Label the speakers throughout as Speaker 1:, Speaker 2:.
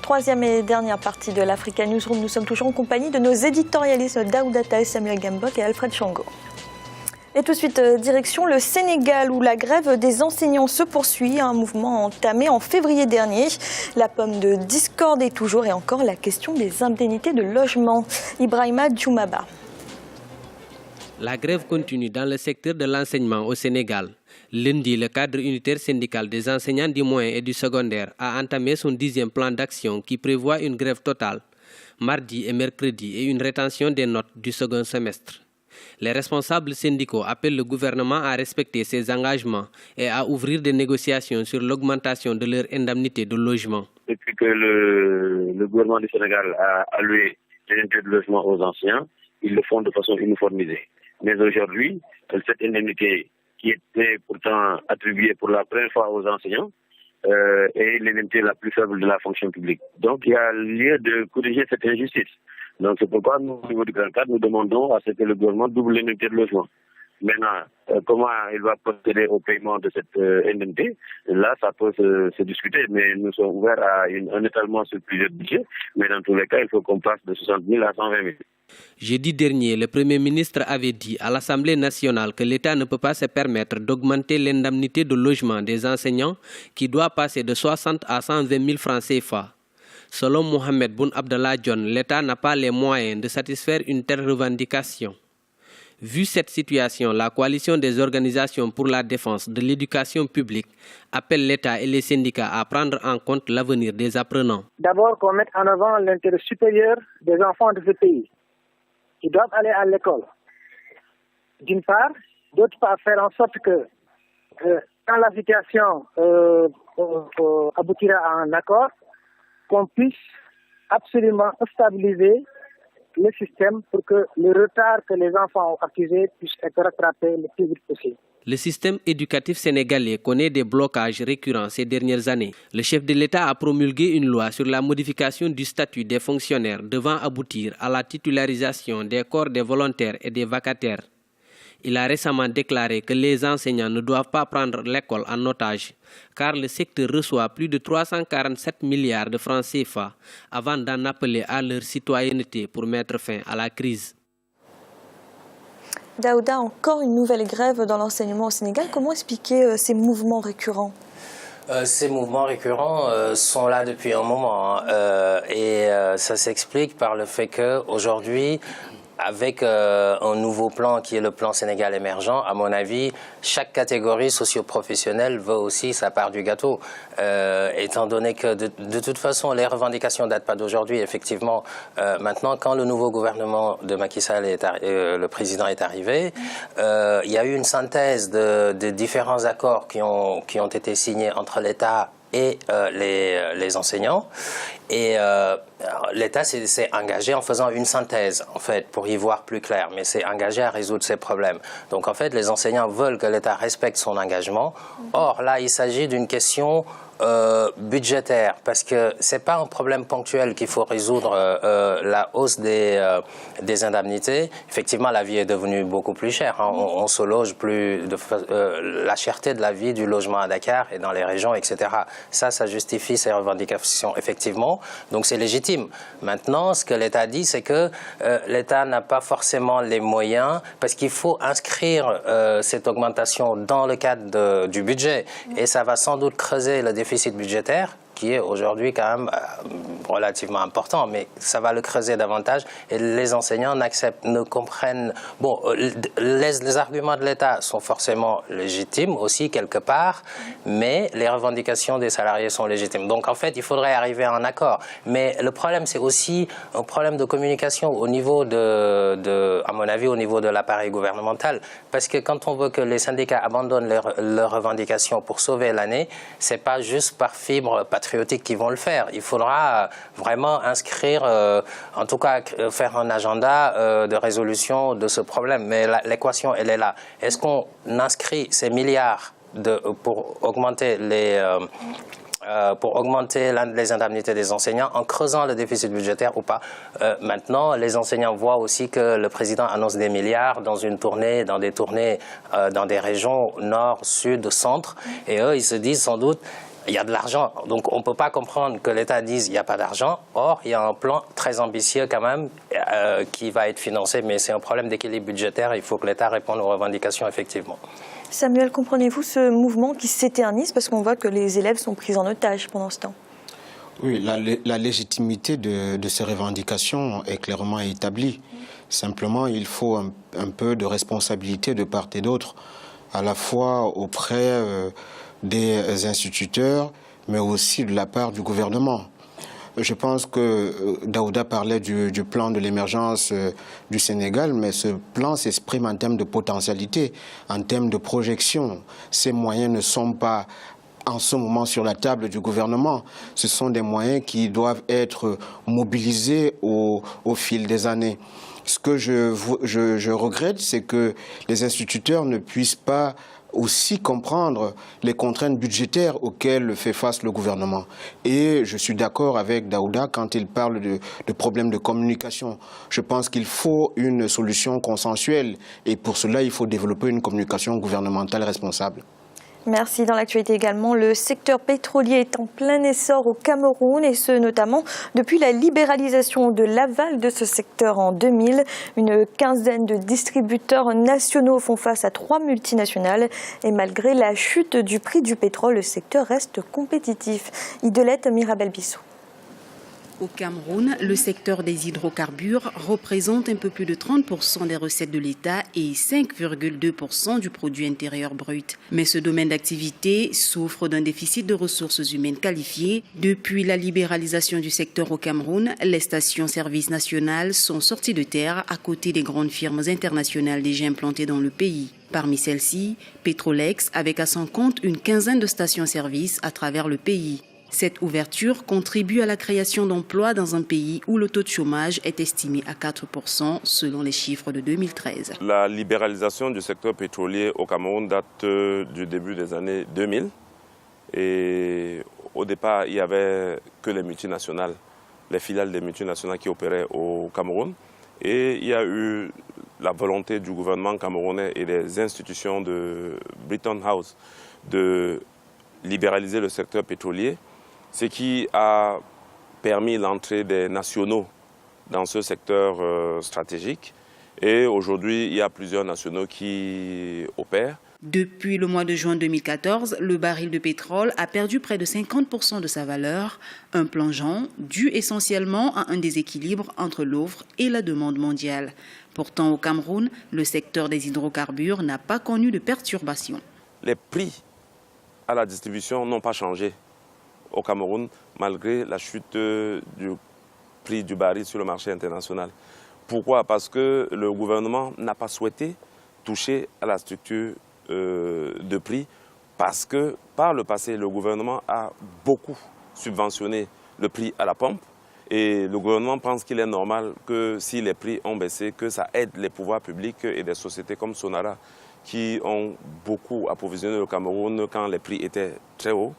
Speaker 1: troisième et dernière partie de l'Africa Newsroom. Nous sommes toujours en compagnie de nos éditorialistes Daouda Taï, Samuel Gambok et Alfred Chango. Et tout de suite, direction le Sénégal où la grève des enseignants se poursuit, un mouvement entamé en février dernier. La pomme de discorde est toujours et encore la question des indemnités de logement. Ibrahima Djoumaba.
Speaker 2: La grève continue dans le secteur de l'enseignement au Sénégal. Lundi, le cadre unitaire syndical des enseignants du moyen et du secondaire a entamé son 10e plan d'action qui prévoit une grève totale, mardi et mercredi, et une rétention des notes du second semestre. Les responsables syndicaux appellent le gouvernement à respecter ses engagements et à ouvrir des négociations sur l'augmentation de leur indemnité de logement.
Speaker 3: Depuis que le gouvernement du Sénégal a alloué les indemnités de logement aux enseignants, ils le font de façon uniformisée. Mais aujourd'hui, cette indemnité qui était pourtant attribuée pour la première fois aux enseignants est l'indemnité la plus faible de la fonction publique. Donc il y a lieu de corriger cette injustice. Donc c'est pourquoi nous, au niveau du Grand Cadre, nous demandons à ce que le gouvernement double l'indemnité de logement. Maintenant, comment il va procéder au paiement de cette indemnité, là, ça peut se discuter, mais nous sommes ouverts à un étalement sur plusieurs budgets. Mais dans tous les cas, il faut qu'on passe de 60 000 à 120 000.
Speaker 2: Jeudi dernier, le Premier ministre avait dit à l'Assemblée nationale que l'État ne peut pas se permettre d'augmenter l'indemnité de logement des enseignants qui doit passer de 60 à 120 000 francs CFA. Selon Mohamed Boun Abdallah Dionne, l'État n'a pas les moyens de satisfaire une telle revendication. Vu cette situation, la coalition des organisations pour la défense de l'éducation publique appelle l'État et les syndicats à prendre en compte l'avenir des apprenants.
Speaker 4: D'abord, qu'on mette en avant l'intérêt supérieur des enfants de ce pays. Ils doivent aller à l'école. D'une part, d'autre part, faire en sorte que quand la situation aboutira à un accord, qu'on puisse absolument stabiliser le système pour que le retard que les enfants ont accusé puisse être rattrapé le plus vite possible.
Speaker 2: Le système éducatif sénégalais connaît des blocages récurrents ces dernières années. Le chef de l'État a promulgué une loi sur la modification du statut des fonctionnaires devant aboutir à la titularisation des corps des volontaires et des vacataires. Il a récemment déclaré que les enseignants ne doivent pas prendre l'école en otage, car le secteur reçoit plus de 347 milliards de francs CFA avant d'en appeler à leur citoyenneté pour mettre fin à la crise.
Speaker 1: Daouda, encore une nouvelle grève dans l'enseignement au Sénégal. Comment expliquer ces mouvements récurrents ?
Speaker 5: Ces mouvements récurrents sont là depuis un moment et ça s'explique par le fait qu'aujourd'hui, avec un nouveau plan qui est le plan Sénégal émergent, à mon avis, chaque catégorie socio-professionnelle veut aussi sa part du gâteau. Étant donné que de toute façon, les revendications ne datent pas d'aujourd'hui, effectivement. Maintenant, quand le nouveau gouvernement de Macky Sall, le président est arrivé, il y a eu une synthèse de différents accords qui ont été signés entre l'État et les enseignants. Et l'État s'est engagé en faisant une synthèse, en fait, pour y voir plus clair, mais s'est engagé à résoudre ces problèmes. Donc, en fait, les enseignants veulent que l'État respecte son engagement. Or, là, il s'agit d'une question budgétaire, parce que c'est pas un problème ponctuel qu'il faut résoudre, la hausse des indemnités. Effectivement, la vie est devenue beaucoup plus chère. Hein. On se loge plus, la cherté de la vie, du logement à Dakar et dans les régions, etc. Ça justifie ces revendications, effectivement. Donc c'est légitime. Maintenant, ce que l'État dit, c'est que l'État n'a pas forcément les moyens, parce qu'il faut inscrire cette augmentation dans le cadre du budget. Et ça va sans doute creuser le déficit budgétaire, qui est aujourd'hui quand même relativement important, mais ça va le creuser davantage et les enseignants ne comprennent... Bon, les arguments de l'État sont forcément légitimes aussi quelque part, mais les revendications des salariés sont légitimes. Donc en fait, il faudrait arriver à un accord. Mais le problème, c'est aussi un problème de communication au niveau à mon avis, au niveau de l'appareil gouvernemental, parce que quand on veut que les syndicats abandonnent leurs revendications pour sauver l'année, c'est pas juste par fibre patriotique qu'ils vont le faire. Il faudra vraiment inscrire, en tout cas faire un agenda de résolution de ce problème. Mais l'équation, elle est là. Est-ce qu'on inscrit ces milliards pour augmenter les indemnités des enseignants en creusant le déficit budgétaire ou pas. Maintenant, les enseignants voient aussi que le président annonce des milliards dans des tournées dans des régions nord, sud, centre. Et eux, ils se disent sans doute, il y a de l'argent. Donc on ne peut pas comprendre que l'État dise qu'il n'y a pas d'argent. Or, il y a un plan très ambitieux quand même qui va être financé, mais c'est un problème d'équilibre budgétaire. Il faut que l'État réponde aux revendications, effectivement.
Speaker 1: Samuel, comprenez-vous ce mouvement qui s'éternise parce qu'on voit que les élèves sont pris en otage pendant ce temps?
Speaker 6: Oui, la légitimité de ces revendications est clairement établie. Simplement, il faut un peu de responsabilité de part et d'autre, à la fois auprès des instituteurs, mais aussi de la part du gouvernement. Je pense que Daouda parlait du plan de l'émergence du Sénégal, mais ce plan s'exprime en termes de potentialité, en termes de projection. Ces moyens ne sont pas en ce moment sur la table du gouvernement. Ce sont des moyens qui doivent être mobilisés au fil des années. Ce que je regrette, c'est que les instituteurs ne puissent pas aussi comprendre les contraintes budgétaires auxquelles fait face le gouvernement. Et je suis d'accord avec Daouda quand il parle de problèmes de communication. Je pense qu'il faut une solution consensuelle et pour cela, il faut développer une communication gouvernementale responsable.
Speaker 1: Merci. Dans l'actualité également, le secteur pétrolier est en plein essor au Cameroun et ce notamment depuis la libéralisation de l'aval de ce secteur en 2000. Une quinzaine de distributeurs nationaux font face à 3 multinationales et malgré la chute du prix du pétrole, le secteur reste compétitif. Idelette Mirabel-Bissou.
Speaker 7: Au Cameroun, le secteur des hydrocarbures représente un peu plus de 30% des recettes de l'État et 5,2% du produit intérieur brut. Mais ce domaine d'activité souffre d'un déficit de ressources humaines qualifiées. Depuis la libéralisation du secteur au Cameroun, les stations-service nationales sont sorties de terre à côté des grandes firmes internationales déjà implantées dans le pays. Parmi celles-ci, Petrolex avec à son compte une quinzaine de stations-service à travers le pays. Cette ouverture contribue à la création d'emplois dans un pays où le taux de chômage est estimé à 4% selon les chiffres de 2013.
Speaker 8: La libéralisation du secteur pétrolier au Cameroun date du début des années 2000. Et au départ, il n'y avait que les multinationales, les filiales des multinationales qui opéraient au Cameroun. Et il y a eu la volonté du gouvernement camerounais et des institutions de Bretton House de libéraliser le secteur pétrolier, ce qui a permis l'entrée des nationaux dans ce secteur stratégique. Et aujourd'hui, il y a plusieurs nationaux qui opèrent.
Speaker 7: Depuis le mois de juin 2014, le baril de pétrole a perdu près de 50% de sa valeur, un plongeon dû essentiellement à un déséquilibre entre l'offre et la demande mondiale. Pourtant, au Cameroun, le secteur des hydrocarbures n'a pas connu de perturbations.
Speaker 8: Les prix à la distribution n'ont pas changé au Cameroun, malgré la chute du prix du baril sur le marché international. Pourquoi? Parce que le gouvernement n'a pas souhaité toucher à la structure de prix, parce que par le passé, le gouvernement a beaucoup subventionné le prix à la pompe et le gouvernement pense qu'il est normal que si les prix ont baissé, que ça aide les pouvoirs publics et des sociétés comme Sonara qui ont beaucoup approvisionné le Cameroun quand les prix étaient très hauts.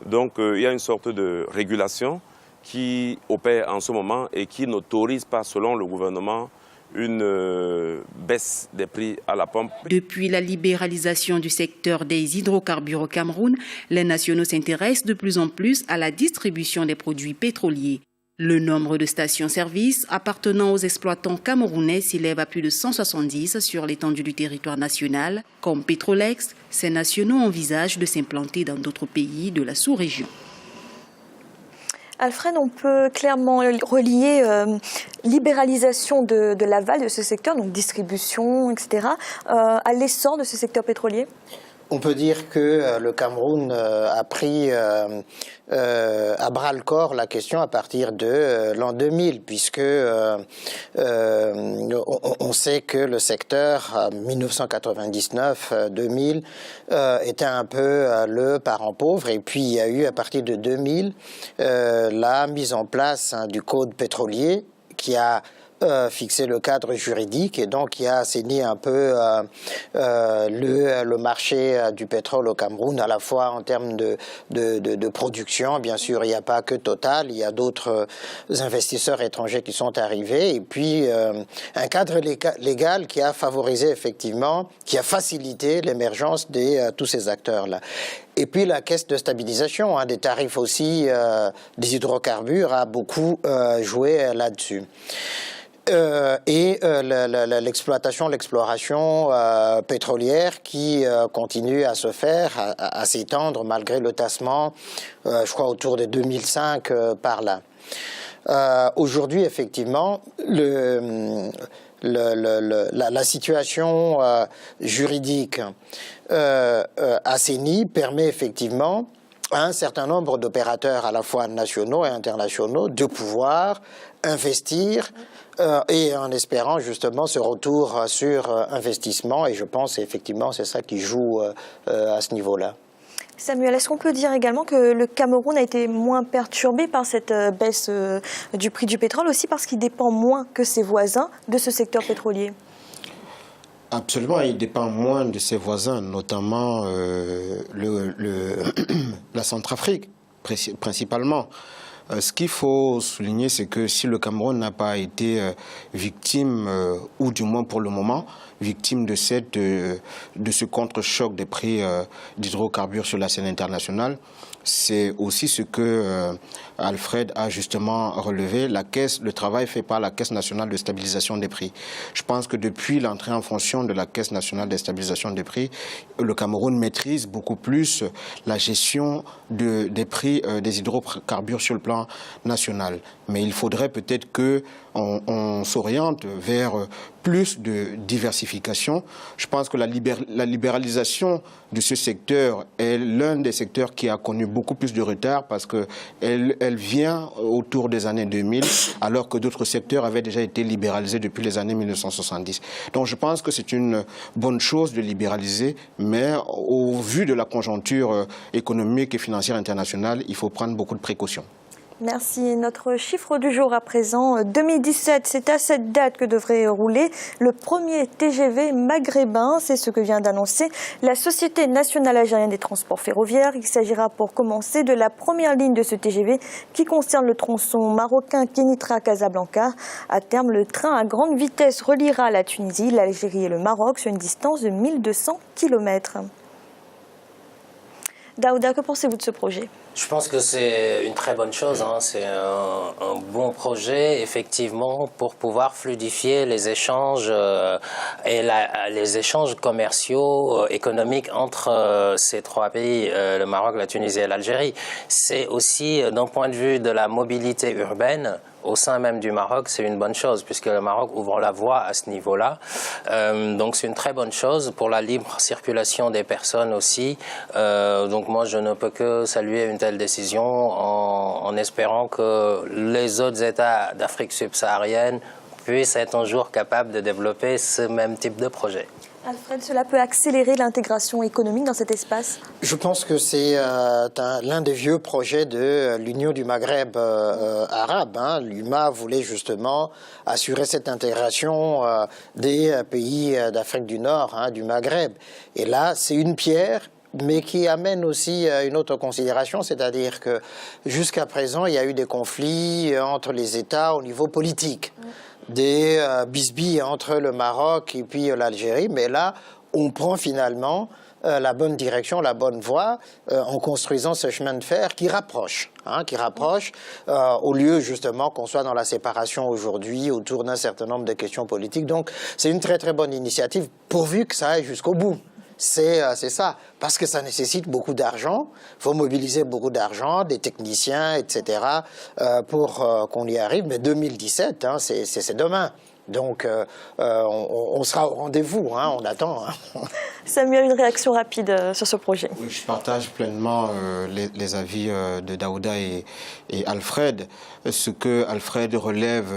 Speaker 8: Donc il y a une sorte de régulation qui opère en ce moment et qui n'autorise pas, selon le gouvernement, une baisse des prix à la pompe.
Speaker 7: Depuis la libéralisation du secteur des hydrocarbures au Cameroun, les nationaux s'intéressent de plus en plus à la distribution des produits pétroliers. Le nombre de stations-service appartenant aux exploitants camerounais s'élève à plus de 170 sur l'étendue du territoire national. Comme Petrolex, ces nationaux envisagent de s'implanter dans d'autres pays de la sous-région.
Speaker 1: Alfred, on peut clairement relier libéralisation de l'aval de ce secteur, donc distribution, etc., à l'essor de ce secteur pétrolier?
Speaker 9: On peut dire que le Cameroun a pris à bras-le-corps la question à partir de l'an 2000, puisque on sait que le secteur 1999-2000 était un peu le parent pauvre, et puis il y a eu à partir de 2000 la mise en place du code pétrolier qui a fixer le cadre juridique et donc qui a assaini un peu le marché du pétrole au Cameroun, à la fois en termes de production. Bien sûr, il n'y a pas que Total, il y a d'autres investisseurs étrangers qui sont arrivés, et puis un cadre légal qui a favorisé effectivement, qui a facilité l'émergence de tous ces acteurs-là. Et puis la caisse de stabilisation des tarifs aussi des hydrocarbures a beaucoup joué là-dessus. Et l'exploration pétrolière qui continue à se faire, à s'étendre malgré le tassement, je crois autour de 2005 par là. Aujourd'hui, effectivement, la situation juridique assainie permet effectivement à un certain nombre d'opérateurs à la fois nationaux et internationaux de pouvoir investir et en espérant justement ce retour sur investissement, et je pense effectivement c'est ça qui joue à ce niveau-là.
Speaker 1: Samuel, est-ce qu'on peut dire également que le Cameroun a été moins perturbé par cette baisse du prix du pétrole, aussi parce qu'il dépend moins que ses voisins de ce secteur pétrolier?
Speaker 6: Absolument, il dépend moins de ses voisins, notamment la Centrafrique, principalement. Ce qu'il faut souligner, c'est que si le Cameroun n'a pas été victime, ou du moins pour le moment, victime de ce contre-choc des prix d'hydrocarbures sur la scène internationale, c'est aussi ce que Alfred a justement relevé. Le travail fait par la Caisse nationale de stabilisation des prix. Je pense que depuis l'entrée en fonction de la Caisse nationale de stabilisation des prix, le Cameroun maîtrise beaucoup plus la gestion des prix des hydrocarbures sur le plan national. Mais il faudrait peut-être qu'on s'oriente vers plus de diversification. Je pense que la libéralisation de ce secteur est l'un des secteurs qui a connu beaucoup plus de retard parce qu'elle vient autour des années 2000, alors que d'autres secteurs avaient déjà été libéralisés depuis les années 1970. Donc je pense que c'est une bonne chose de libéraliser, mais au vu de la conjoncture économique et financière internationale, il faut prendre beaucoup de précautions.
Speaker 1: Merci. Notre chiffre du jour à présent, 2017, c'est à cette date que devrait rouler le premier TGV maghrébin. C'est ce que vient d'annoncer la Société nationale algérienne des transports ferroviaires. Il s'agira pour commencer de la première ligne de ce TGV qui concerne le tronçon marocain Kénitra-Casablanca. À terme, le train à grande vitesse reliera la Tunisie, l'Algérie et le Maroc sur une distance de 1200 km. Daouda, que pensez-vous de ce projet ?
Speaker 5: Je pense que c'est une très bonne chose, c'est un bon projet, effectivement, pour pouvoir fluidifier les échanges et les échanges commerciaux, économiques entre ces trois pays, le Maroc, la Tunisie et l'Algérie. C'est aussi, d'un point de vue de la mobilité urbaine, au sein même du Maroc, c'est une bonne chose, puisque le Maroc ouvre la voie à ce niveau-là. Donc c'est une très bonne chose pour la libre circulation des personnes aussi. Donc moi, je ne peux que saluer une telle décision en espérant que les autres États d'Afrique subsaharienne puissent être un jour capables de développer ce même type de projet.
Speaker 1: Alfred, cela peut accélérer l'intégration économique dans cet espace?
Speaker 9: Je pense que c'est l'un des vieux projets de l'Union du Maghreb arabe. L'UMA voulait justement assurer cette intégration des pays d'Afrique du Nord, du Maghreb. Et là, c'est une pierre, mais qui amène aussi une autre considération, c'est-à-dire que jusqu'à présent, il y a eu des conflits entre les États au niveau politique. Des bisbilles entre le Maroc et puis l'Algérie, mais là, on prend finalement la bonne direction, la bonne voie, en construisant ce chemin de fer qui rapproche, au lieu justement qu'on soit dans la séparation aujourd'hui autour d'un certain nombre de questions politiques. Donc, c'est une très très bonne initiative, pourvu que ça aille jusqu'au bout. C'est ça, parce que ça nécessite beaucoup d'argent, il faut mobiliser beaucoup d'argent, des techniciens, etc., pour qu'on y arrive. Mais 2017, c'est demain. Donc, on sera au rendez-vous, on attend.
Speaker 1: Samuel, une réaction rapide sur ce projet.
Speaker 6: Oui, je partage pleinement les avis de Daouda et Alfred. Ce que Alfred relève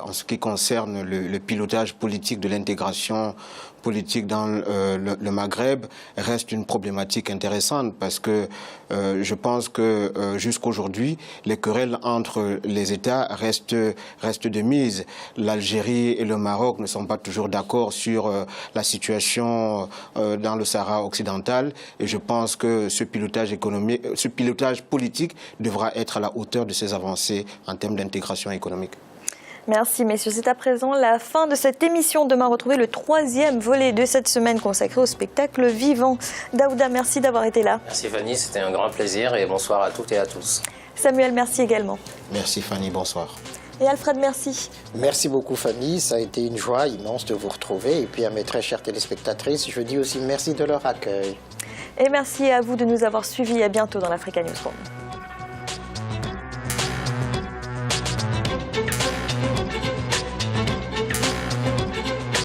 Speaker 6: en ce qui concerne le pilotage politique de l'intégration politique dans le Maghreb reste une problématique intéressante parce que je pense que jusqu'aujourd'hui, les querelles entre les États restent de mise. L'Algérie et le Maroc ne sont pas toujours d'accord sur la situation dans le Sahara occidental et je pense que ce pilotage politique devra être à la hauteur de ces avancées en termes d'intégration économique.
Speaker 1: Merci messieurs, c'est à présent la fin de cette émission. Demain, retrouvez le 3e volet de cette semaine consacré au spectacle vivant. Daouda, merci d'avoir été là.
Speaker 5: Merci Fanny, c'était un grand plaisir et bonsoir à toutes et à tous.
Speaker 1: Samuel, merci également.
Speaker 6: Merci Fanny, bonsoir.
Speaker 1: Et Alfred, merci.
Speaker 9: Merci beaucoup Fanny, ça a été une joie immense de vous retrouver. Et puis à mes très chères téléspectatrices, je dis aussi merci de leur accueil.
Speaker 1: Et merci à vous de nous avoir suivis. À bientôt dans l'Africa Newsroom.